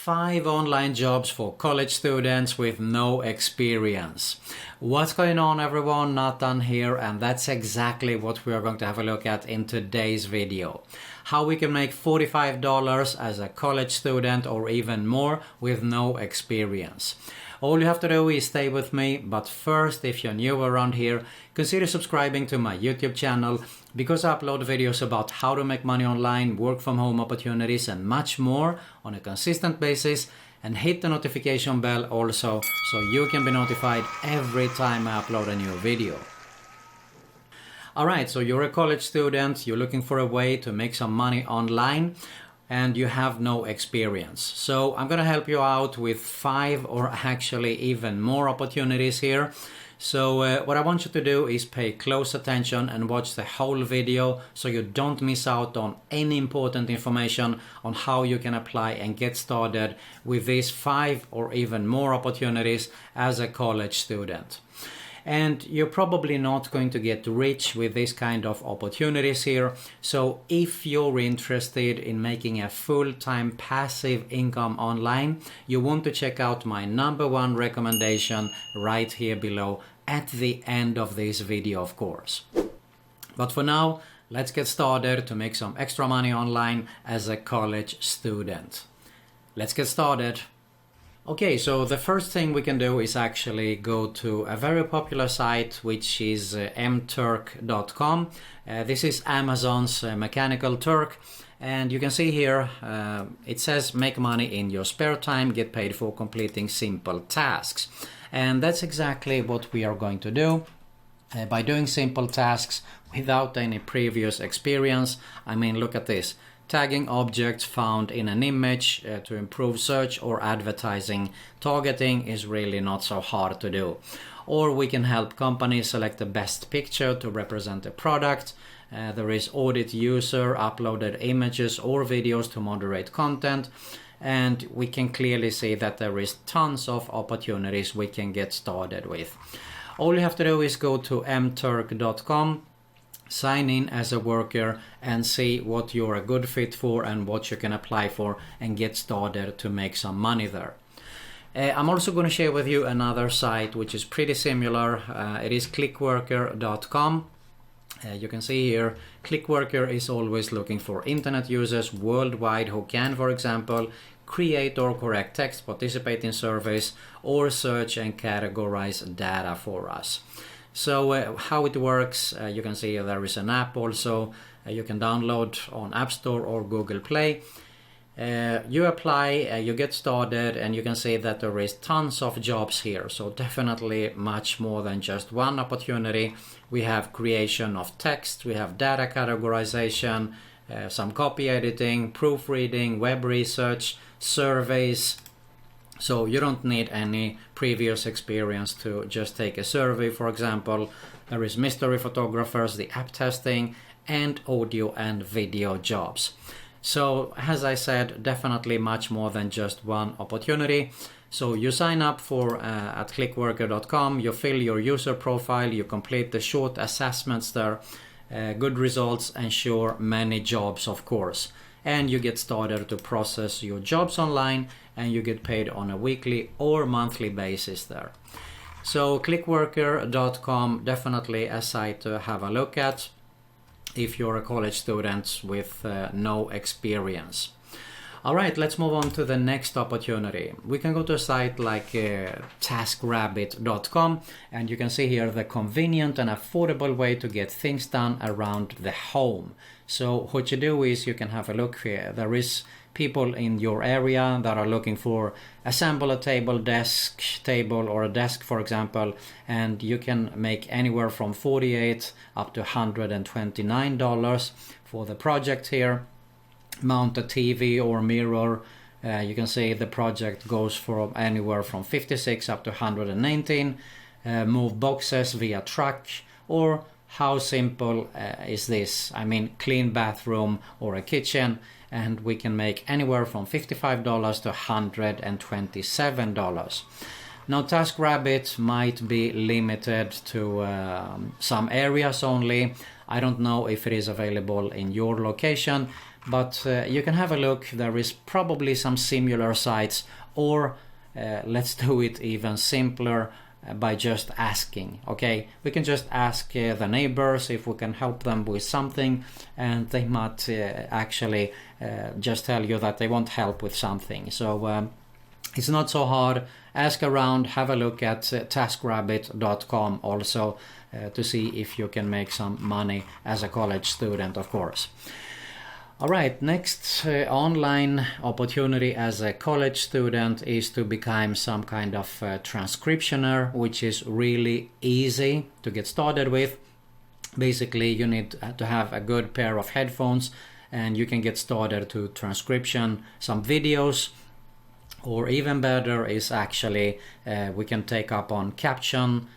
5 online jobs for college students with no experience. What's going on, everyone? Nathan here, and that's exactly what we are going to have a look at in today's video. How we can make $45 as a college student or even more with no experience. All you have to do is stay with me, but first, if you're new around here, consider subscribing to my YouTube channel because I upload videos about how to make money online, work from home opportunities and much more on a consistent basis, and hit the notification bell also so you can be notified every time I upload a new video. Alright, so you're a college student, you're looking for a way to make some money online, and you have no experience. So I'm gonna help you out with 5 or actually even more opportunities here. So what I want you to do is pay close attention and watch the whole video so you don't miss out on any important information on how you can apply and get started with these 5 or even more opportunities as a college student. And you're probably not going to get rich with this kind of opportunities here. So if you're interested in making a full-time passive income online, you want to check out my #1 recommendation right here below at the end of this video, of course. But for now, let's get started to make some extra money online as a college student. Let's get started. Okay, so the first thing we can do is actually go to a very popular site, which is mturk.com. This is Amazon's Mechanical Turk, and you can see here it says make money in your spare time, get paid for completing simple tasks. And that's exactly what we are going to do. By doing simple tasks without any previous experience. I mean, look at this. Tagging objects found in an image to improve search or advertising targeting is really not so hard to do. Or we can help companies select the best picture to represent a product. There is audit user uploaded images or videos to moderate content. And we can clearly see that there is tons of opportunities we can get started with. All you have to do is go to mturk.com, sign in as a worker and see what you're a good fit for and what you can apply for and get started to make some money there. I'm also going to share with you another site which is pretty similar. It is clickworker.com. You can see here, Clickworker is always looking for internet users worldwide who can, for example, create or correct text, participate in surveys, or search and categorize data for us. So how it works, you can see there is an app also you can download on App Store or Google Play. You apply, you get started, and you can see that there is tons of jobs here. So definitely much more than just one opportunity. We have creation of text, we have data categorization, some copy editing, proofreading, web research, surveys. So you don't need any previous experience to just take a survey, for example. There is mystery photographers, the app testing, and audio and video jobs. So as I said, definitely much more than just one opportunity. So you sign up for at clickworker.com, you fill your user profile, you complete the short assessments there, good results ensure many jobs, of course. And you get started to process your jobs online and you get paid on a weekly or monthly basis there. So clickworker.com, definitely a site to have a look at if you're a college student with no experience. Alright, let's move on to the next opportunity. We can go to a site like TaskRabbit.com, and you can see here the convenient and affordable way to get things done around the home. So what you do is you can have a look here. There is people in your area that are looking for assemble a table, table or a desk, for example, and you can make anywhere from $48 up to $129 for the project here. Mount a TV or mirror. You can see the project goes from anywhere from $56 up to $119. Move boxes via truck, or how simple is this? I mean, clean bathroom or a kitchen, and we can make anywhere from $55 to $127. Now, TaskRabbit might be limited to some areas only. I don't know if it is available in your location, but you can have a look. There is probably some similar sites, or let's do it even simpler by just asking. Okay, we can just ask the neighbors if we can help them with something, and they might actually just tell you that they want help with something. So it's not so hard. Ask around, have a look at TaskRabbit.com also to see if you can make some money as a college student, of course. All right, next online opportunity as a college student is to become some kind of transcriptioner, which is really easy to get started with. Basically, you need to have a good pair of headphones, and you can get started to transcription some videos. Or even better is actually we can take up on caption,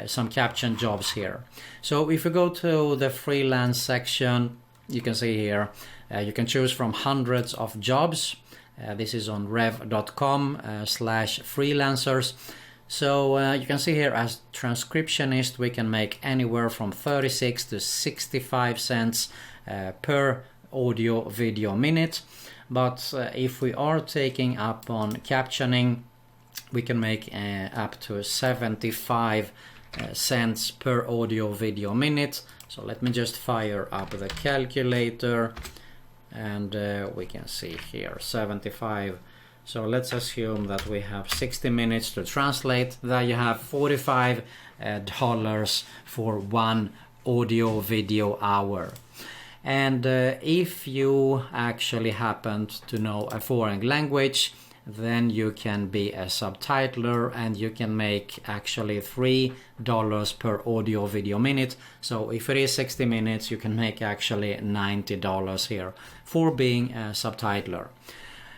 some caption jobs here. So if you go to the freelance section, you can see here you can choose from hundreds of jobs. This is on Revcom /freelancers. So you can see here as transcriptionist we can make anywhere from 36 to 65 cents per audio video minute. But if we are taking up on captioning, we can make up to 75 cents per audio video minute. So let me just fire up the calculator, and we can see here 75. So let's assume that we have 60 minutes to translate. There you have $45 for one audio video hour. And if you actually happen to know a foreign language, then you can be a subtitler, and you can make actually $3 per audio video minute. So if it is 60 minutes, you can make actually $90 here for being a subtitler.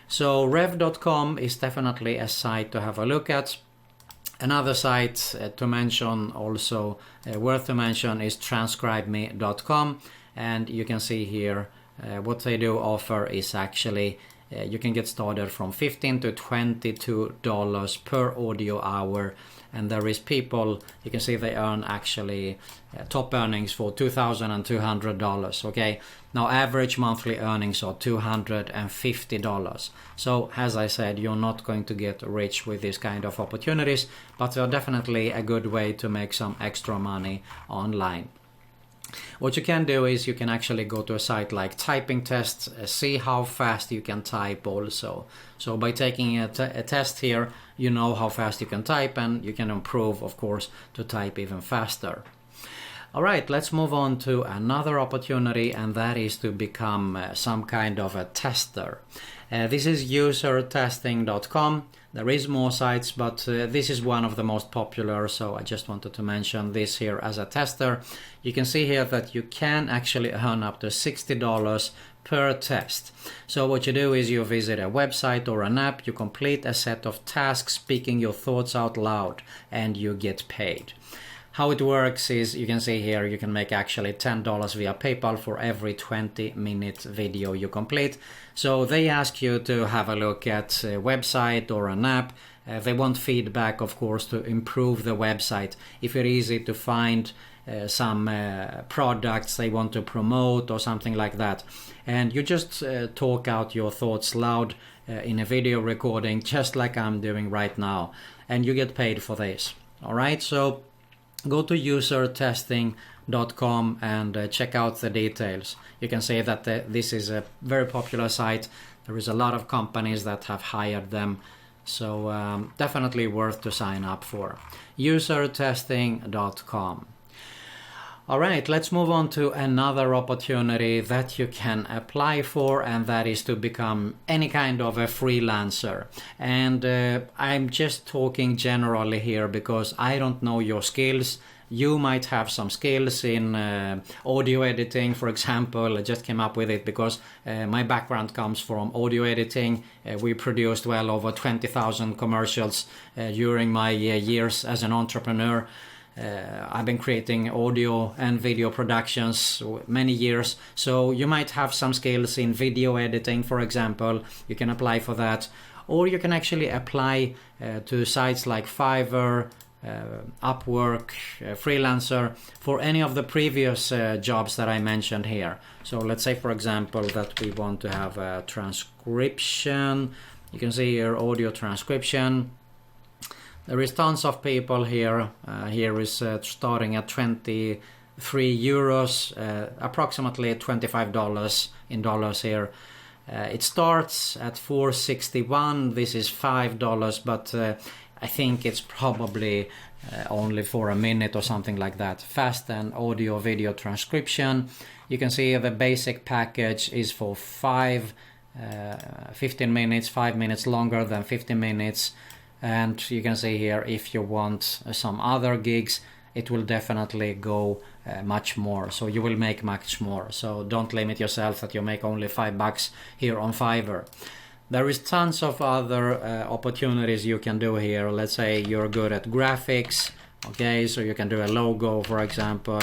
So rev.com is definitely a site to have a look at. Another site to mention, also worth to mention, is transcribed.me.com. And you can see here what they do offer is actually you can get started from $15 to $22 per audio hour, and there is people, you can see they earn actually top earnings for $2,200. Okay, now average monthly earnings are $250. So as I said, you're not going to get rich with this kind of opportunities, but they're definitely a good way to make some extra money online. What you can do is you can actually go to a site like Typing Tests, see how fast you can type also. So by taking a test here, you know how fast you can type, and you can improve, of course, to type even faster. All right, let's move on to another opportunity, and that is to become some kind of a tester. This is usertesting.com. There is more sites, but this is one of the most popular, so I just wanted to mention this here as a tester. You can see here that you can actually earn up to $60 per test. So what you do is you visit a website or an app, you complete a set of tasks speaking your thoughts out loud, and you get paid. How it works is, you can see here, you can make actually $10 via PayPal for every 20-minute video you complete. So they ask you to have a look at a website or an app. They want feedback, of course, to improve the website. If it's easy to find some products they want to promote or something like that. And you just talk out your thoughts loud in a video recording, just like I'm doing right now. And you get paid for this. All right, so go to usertesting.com and check out the details. You can see that this is a very popular site. There is a lot of companies that have hired them. So definitely worth to sign up for. usertesting.com. All right, let's move on to another opportunity that you can apply for, and that is to become any kind of a freelancer. And I'm just talking generally here because I don't know your skills. You might have some skills in audio editing, for example. I just came up with it because my background comes from audio editing. We produced well over 20,000 commercials during my years as an entrepreneur. I've been creating audio and video productions many years, so you might have some skills in video editing, for example. You can apply for that, or you can actually apply to sites like Fiverr, Upwork, freelancer, for any of the previous jobs that I mentioned here. So let's say, for example, that we want to have a transcription. You can see here audio transcription. There is tons of people here. Here is starting at 23 euros, approximately $25 in dollars here. It starts at 461. This is $5, but I think it's probably only for a minute or something like that. Fast and audio video transcription. You can see the basic package is for 15 minutes, 5 minutes longer than 15 minutes. And you can see here, if you want some other gigs, it will definitely go much more. So you will make much more. So don't limit yourself that you make only $5 here on Fiverr. There is tons of other opportunities you can do here. Let's say you're good at graphics. Okay, so you can do a logo, for example,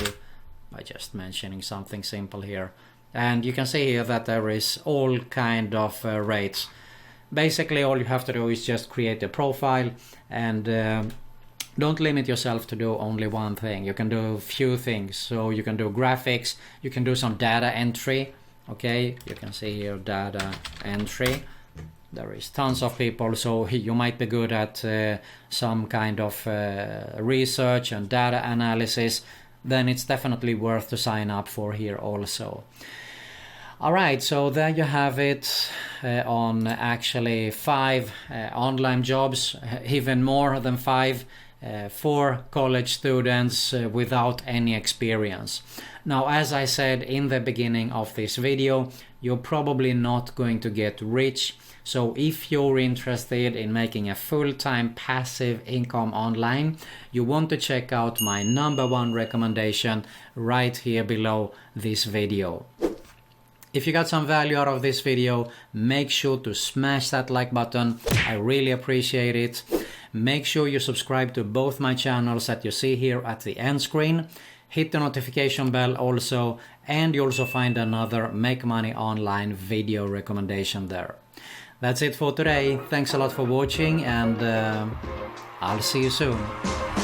by just mentioning something simple here. And you can see here that there is all kind of rates. Basically, all you have to do is just create a profile, and don't limit yourself to do only one thing. You can do a few things. So you can do graphics, you can do some data entry. Okay, you can see here data entry. There is tons of people, so you might be good at some kind of research and data analysis. Then it's definitely worth to sign up for here also. Alright, so there you have it on actually 5 online jobs, even more than 5 for college students without any experience. Now, as I said in the beginning of this video, you're probably not going to get rich. So if you're interested in making a full-time passive income online, you want to check out my #1 recommendation right here below this video. If you got some value out of this video, make sure to smash that like button. I really appreciate it. Make sure you subscribe to both my channels that you see here at the end screen. Hit the notification bell also, and you also find another Make Money Online video recommendation there. That's it for today. Thanks a lot for watching, and I'll see you soon.